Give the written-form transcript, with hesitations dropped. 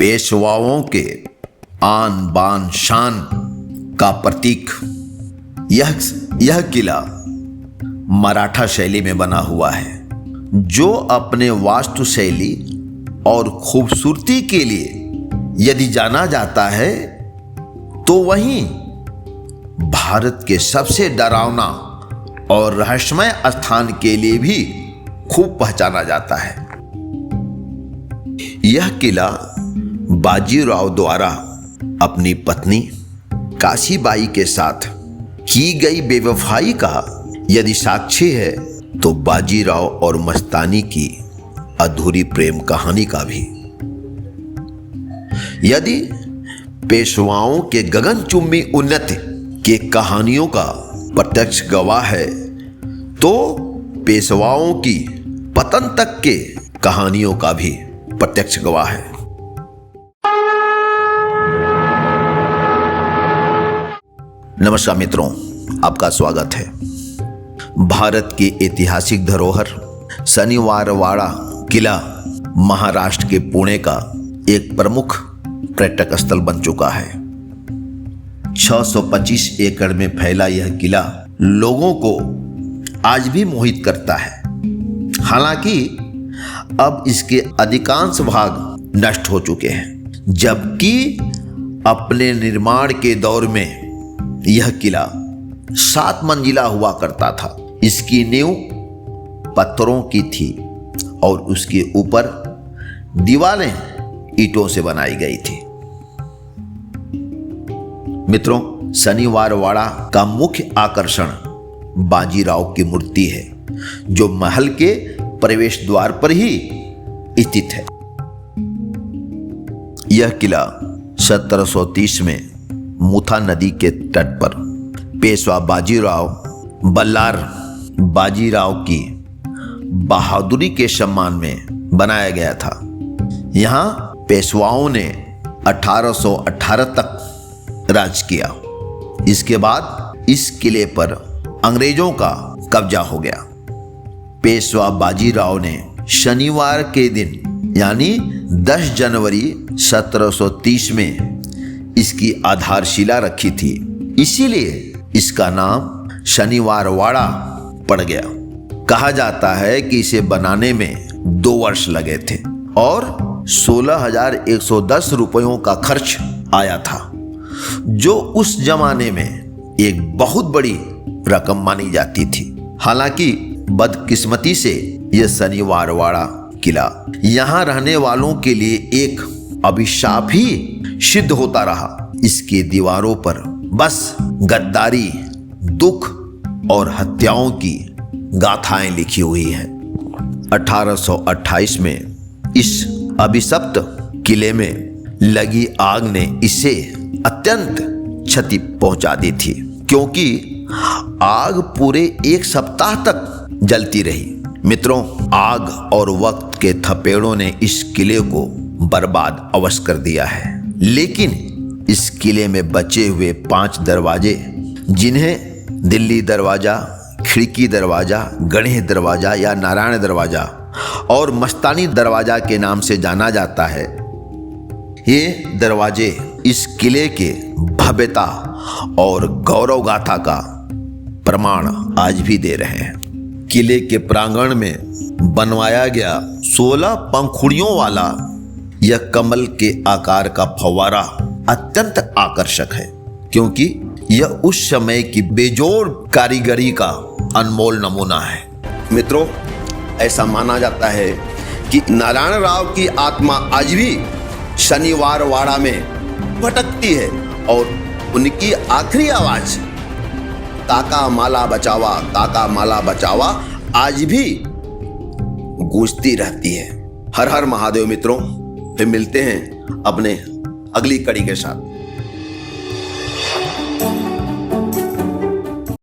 पेशवाओं के आन बान शान का प्रतीक यह किला मराठा शैली में बना हुआ है, जो अपने वास्तु शैली और खूबसूरती के लिए यदि जाना जाता है तो वहीं भारत के सबसे डरावना और रहस्यमय स्थान के लिए भी खूब पहचाना जाता है। यह किला बाजीराव द्वारा अपनी पत्नी काशीबाई के साथ की गई बेवफाई का यदि साक्षी है तो बाजीराव और मस्तानी की अधूरी प्रेम कहानी का भी। यदि पेशवाओं के गगनचुंबी उन्नति के कहानियों का प्रत्यक्ष गवाह है तो पेशवाओं की पतन तक के कहानियों का भी प्रत्यक्ष गवाह है। नमस्कार मित्रों, आपका स्वागत है। भारत की ऐतिहासिक धरोहर शनिवारवाड़ा किला महाराष्ट्र के पुणे का एक प्रमुख पर्यटक स्थल बन चुका है। 625 एकड़ में फैला यह किला लोगों को आज भी मोहित करता है। हालांकि अब इसके अधिकांश भाग नष्ट हो चुके हैं, जबकि अपने निर्माण के दौर में यह किला 7 मंजिला हुआ करता था। इसकी नींव पत्थरों की थी और उसके ऊपर दीवारें ईंटों से बनाई गई थी। मित्रों, शनिवारवाड़ा का मुख्य आकर्षण बाजीराव की मूर्ति है, जो महल के प्रवेश द्वार पर ही स्थित है। यह किला 1730 में मुथा नदी के तट पर पेशवा बाजीराव बल्लार बाजीराव की बहादुरी के सम्मान में बनाया गया था। यहाँ पेशवाओं ने 1818 तक राज किया। इसके बाद इस किले पर अंग्रेजों का कब्जा हो गया। पेशवा बाजीराव ने शनिवार के दिन यानी 10 जनवरी 1730 में इसकी आधारशिला रखी थी, इसीलिए इसका नाम शनिवारवाड़ा पड़ गया। कहा जाता है कि इसे बनाने में 2 वर्ष लगे थे और 16,110 रुपयों का खर्च आया था, जो उस जमाने में एक बहुत बड़ी रकम मानी जाती थी। हालांकि बदकिस्मती से यह शनिवारवाड़ा किला यहाँ रहने वालों के लिए एक अभिशाप ही सिद्ध होता रहा। इसकी दीवारों पर बस गद्दारी, दुख और हत्याओं की गाथाएं लिखी हुई हैं। 1828 में इस अभिशप्त किले में लगी आग ने इसे अत्यंत क्षति पहुंचा दी थी, क्योंकि आग पूरे 1 सप्ताह तक जलती रही। मित्रों, आग और वक्त के थपेड़ों ने इस किले को बर्बाद अवश्य कर दिया है, लेकिन इस किले में बचे हुए 5 दरवाजे, जिन्हें दिल्ली दरवाजा, खिड़की दरवाजा, गणेश दरवाजा या नारायण दरवाजा और मस्तानी दरवाजा के नाम से जाना जाता है, ये दरवाजे इस किले के भव्यता और गौरव गाथा का प्रमाण आज भी दे रहे हैं। किले के प्रांगण में बनवाया गया 16 पंखुड़ियों वाला यह कमल के आकार का फव्वारा अत्यंत आकर्षक है, क्योंकि यह उस समय की बेजोड़ कारीगरी का अनमोल नमूना है। मित्रों, ऐसा माना जाता है कि नारायण राव की आत्मा आज भी शनिवारवाड़ा में भटकती है और उनकी आखिरी आवाज काका माला बचावा, काका माला बचावा आज भी गूंजती रहती है। हर हर महादेव मित्रों, फिर मिलते हैं अपने अगली कड़ी के साथ।